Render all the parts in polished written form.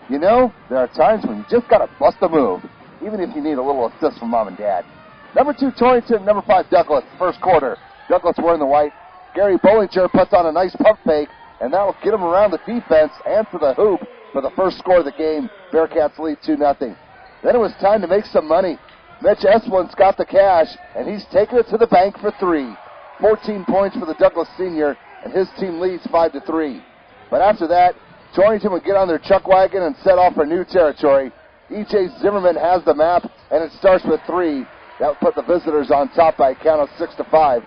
You know, there are times when you just got to bust a move, even if you need a little assist from mom and dad. Number 2, Torrington. Number 5, Douglas. First quarter. Douglas wearing the white. Gary Bollinger puts on a nice pump fake, and that will get him around the defense and to the hoop for the first score of the game. Bearcats lead 2-0. Then it was time to make some money. Mitch Esplin's got the cash, and he's taking it to the bank for 3. 14 points for the Douglas senior, and his team leads 5-3. But after that, Torrington would get on their chuck wagon and set off for new territory. E.J. Zimmerman has the map, and it starts with 3. That would put the visitors on top by a count of 6-5.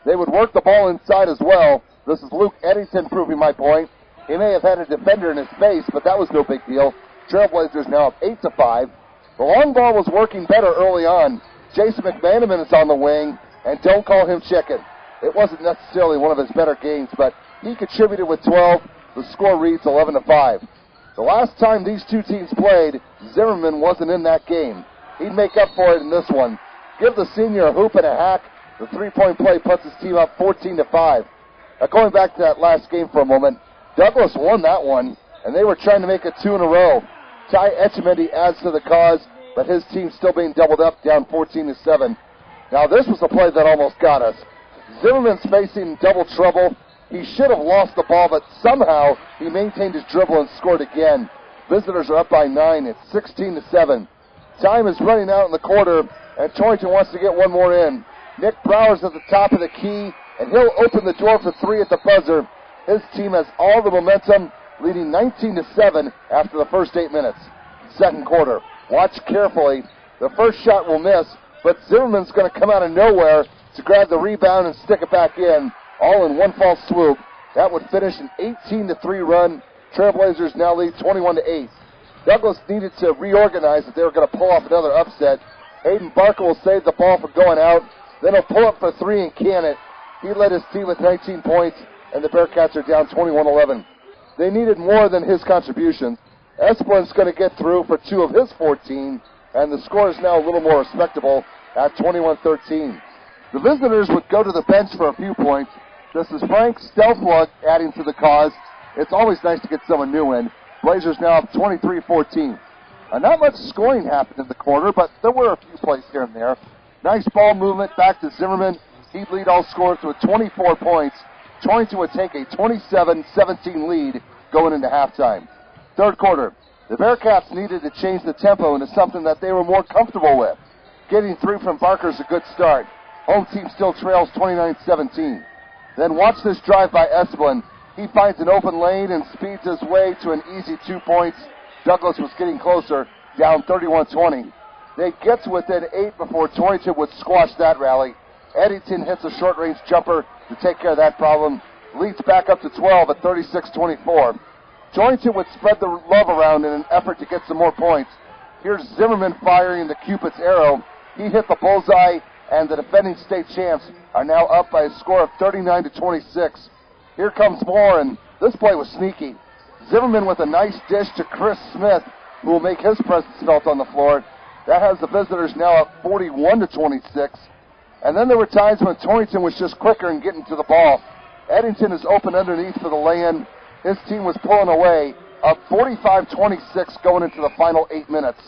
They would work the ball inside as well. This is Luke Eddington proving my point. He may have had a defender in his face, but that was no big deal. Trailblazers now up 8-5. The long ball was working better early on. Jason McManaman is on the wing, and don't call him chicken. It wasn't necessarily one of his better games, but he contributed with 12. The score reads 11-5. The last time these two teams played, Zimmerman wasn't in that game. He'd make up for it in this one. Give the senior a hoop and a hack. The three-point play puts his team up 14-5. Now going back to that last game for a moment, Douglas won that one, and they were trying to make it 2 in a row. Ty Etchemendy adds to the cause, but his team still being doubled up, down 14-7. Now this was the play that almost got us. Zimmerman's facing double trouble. He should have lost the ball, but somehow he maintained his dribble and scored again. Visitors are up by 9. It's 16-7. Time is running out in the quarter, and Torrington wants to get one more in. Nick Brower's at the top of the key, and he'll open the door for 3 at the buzzer. His team has all the momentum, leading 19-7 after the first 8 minutes. Second quarter. Watch carefully. The first shot will miss, but Zimmerman's going to come out of nowhere to grab the rebound and stick it back in, all in one false swoop. That would finish an 18-3 run. Trailblazers now lead 21-8. Douglas needed to reorganize if they were going to pull off another upset. Hayden Barker will save the ball from going out. Then he'll pull up for 3 and can it. He led his team with 19 points, and the Bearcats are down 21-11. They needed more than his contribution. Esplin's going to get through for 2 of his 14, and the score is now a little more respectable at 21-13. The visitors would go to the bench for a few points. This is Frank Stelflug adding to the cause. It's always nice to get someone new in. Blazers now up 23-14. Not much scoring happened in the quarter, but there were a few plays here and there. Nice ball movement back to Zimmerman. He'd lead all scorers with 24 points. Torrington would take a 27-17 lead going into halftime. Third quarter, the Bearcats needed to change the tempo into something that they were more comfortable with. Getting 3 from Barker is a good start. Home team still trails 29-17. Then watch this drive by Esplin. He finds an open lane and speeds his way to an easy 2 points. Douglas was getting closer, down 31-20. They get to within 8 before Torrington would squash that rally. Eddington hits a short-range jumper to take care of that problem. Leads back up to 12 at 36-24. Torrington would spread the love around in an effort to get some more points. Here's Zimmerman firing the Cupid's arrow. He hit the bullseye, and the defending state champs are now up by a score of 39-26. Here comes more, and this play was sneaky. Zimmerman with a nice dish to Chris Smith, who will make his presence felt on the floor. That has the visitors now up 41-26. And then there were times when Torrington was just quicker in getting to the ball. Eddington is open underneath for the lay-in. His team was pulling away, up 45-26 going into the final 8 minutes.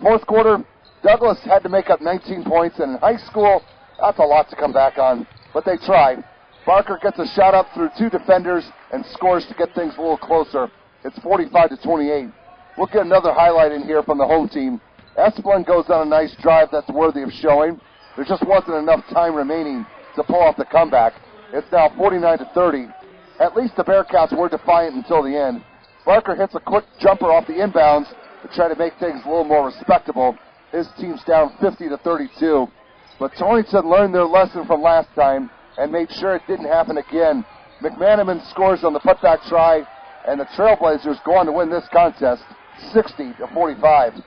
Fourth quarter, Douglas had to make up 19 points, and in high school, that's a lot to come back on. But they tried. Barker gets a shot up through 2 defenders and scores to get things a little closer. It's 45-28. We'll get another highlight in here from the home team. Esplin goes on a nice drive that's worthy of showing. There just wasn't enough time remaining to pull off the comeback. It's now 49-30. At least the Bearcats were defiant until the end. Barker hits a quick jumper off the inbounds to try to make things a little more respectable. His team's down 50-32. But Torrington learned their lesson from last time and made sure it didn't happen again. McManaman scores on the putback try, and the Trailblazers go on to win this contest 60-45.